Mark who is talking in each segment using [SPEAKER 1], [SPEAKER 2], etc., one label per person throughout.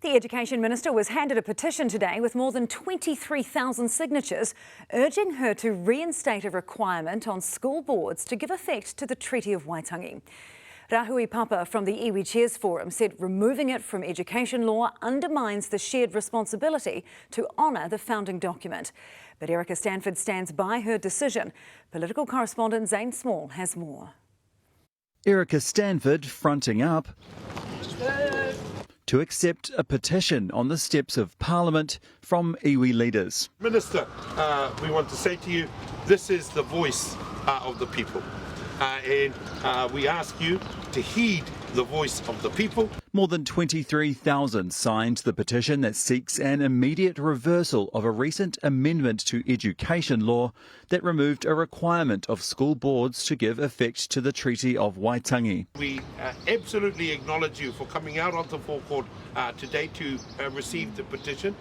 [SPEAKER 1] The Education Minister was handed a petition today with more than 23,000 signatures urging her to reinstate a requirement on school boards to give effect to the Treaty of Waitangi. Rahui Papa from the Iwi Chairs Forum said removing it from education law undermines the shared responsibility to honour the founding document. But Erika Stanford stands by her decision. Political correspondent Zane Small has more.
[SPEAKER 2] Erika Stanford fronting up to accept a petition on the steps of Parliament from iwi leaders.
[SPEAKER 3] Minister, we want to say to you, this is the voice of the people. And we ask you to heed the voice of the people.
[SPEAKER 2] More than 23,000 signed the petition that seeks an immediate reversal of a recent amendment to education law that removed a requirement of school boards to give effect to the Treaty of Waitangi.
[SPEAKER 3] We absolutely acknowledge you for coming out onto the forecourt today to receive the petition.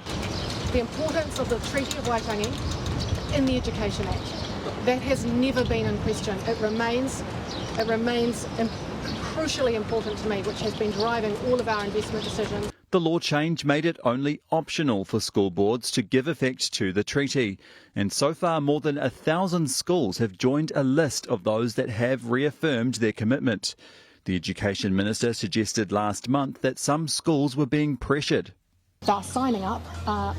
[SPEAKER 4] The importance of the Treaty of Waitangi in the Education Act, that has never been in question. It remains crucially important to me, which has been driving all of our investment decisions.
[SPEAKER 2] The law change made it only optional for school boards to give effect to the treaty. And so far, more than 1,000 schools have joined a list of those that have reaffirmed their commitment. The Education Minister suggested last month that some schools were being pressured.
[SPEAKER 4] They're signing up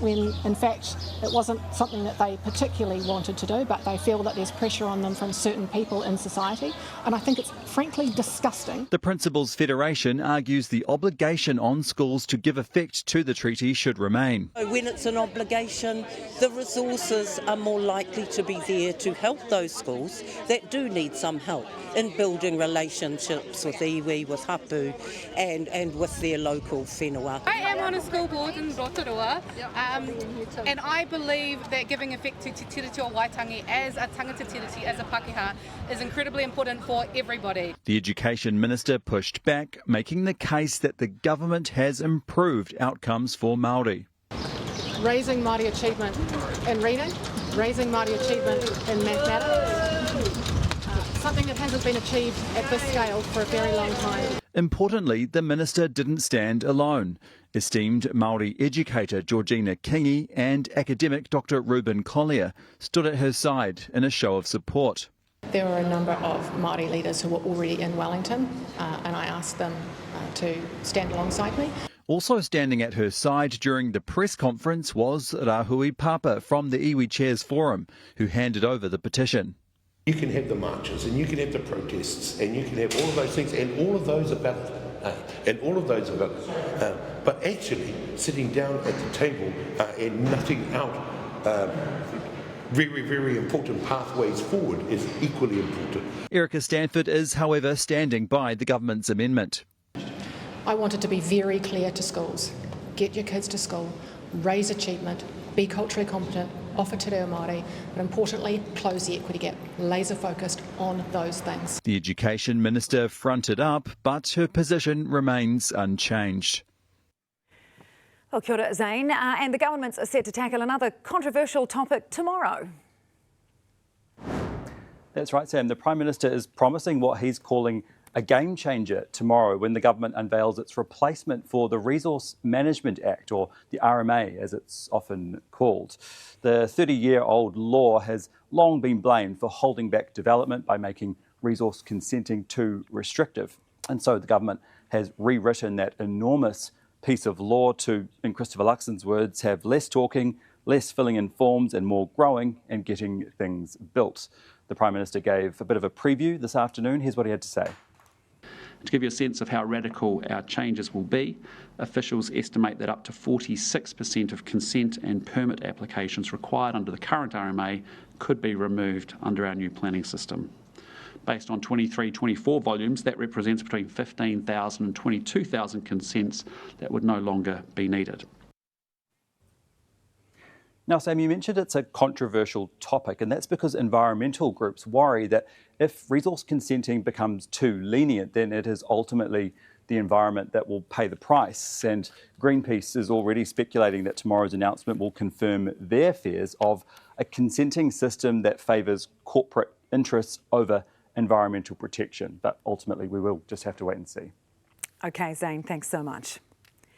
[SPEAKER 4] when, in fact, it wasn't something that they particularly wanted to do, but they feel that there's pressure on them from certain people in society. And I think it's frankly disgusting.
[SPEAKER 2] The Principals Federation argues the obligation on schools to give effect to the treaty should remain.
[SPEAKER 5] When it's an obligation, the resources are more likely to be there to help those schools that do need some help in building relationships with iwi, with hapu and with their local whenua.
[SPEAKER 6] I am on a school board in Rotorua, and I believe that giving effect to Te Tiriti o Waitangi as a tangata tiriti, as a Pākehā, is incredibly important for everybody.
[SPEAKER 2] The Education Minister pushed back, making the case that the government has improved outcomes for Māori.
[SPEAKER 4] Raising Māori achievement in reading, raising Māori achievement in mathematics, something that hasn't been achieved at this scale for a very long time.
[SPEAKER 2] Importantly, the Minister didn't stand alone. Esteemed Māori educator Georgina Kingi and academic Dr Ruben Collier stood at her side in a show of support.
[SPEAKER 4] There were a number of Māori leaders who were already in Wellington, and I asked them to stand alongside me.
[SPEAKER 2] Also standing at her side during the press conference was Rahui Papa from the Iwi Chairs Forum, who handed over the petition.
[SPEAKER 3] You can have the marches and you can have the protests and you can have all of those things and all of those about but actually sitting down at the table and nutting out very, very important pathways forward is equally important.
[SPEAKER 2] Erika Stanford is, however, standing by the government's amendment.
[SPEAKER 4] I wanted to be very clear to schools. Get your kids to school, raise achievement, be culturally competent, offer te reo Māori, but importantly, close the equity gap, laser focused on those things.
[SPEAKER 2] The Education Minister fronted up, but her position remains unchanged.
[SPEAKER 1] Well, kia ora, Zane. And the government's set to tackle another controversial topic tomorrow.
[SPEAKER 7] That's right, Sam. The Prime Minister is promising what he's calling a game changer tomorrow when the government unveils its replacement for the Resource Management Act, or the RMA as it's often called. The 30-year-old law has long been blamed for holding back development by making resource consenting too restrictive. And so the government has rewritten that enormous piece of law to, in Christopher Luxon's words, have less talking, less filling in forms and more growing and getting things built. The Prime Minister gave a bit of a preview this afternoon. Here's what he had to say.
[SPEAKER 8] To give you a sense of how radical our changes will be, officials estimate that up to 46% of consent and permit applications required under the current RMA could be removed under our new planning system. Based on 23-24 volumes, that represents between 15,000 and 22,000 consents that would no longer be needed.
[SPEAKER 7] Now, Sam, you mentioned it's a controversial topic, and that's because environmental groups worry that if resource consenting becomes too lenient, then it is ultimately the environment that will pay the price. And Greenpeace is already speculating that tomorrow's announcement will confirm their fears of a consenting system that favours corporate interests over environmental protection. But ultimately, we will just have to wait and see.
[SPEAKER 1] OK, Zane, thanks so much.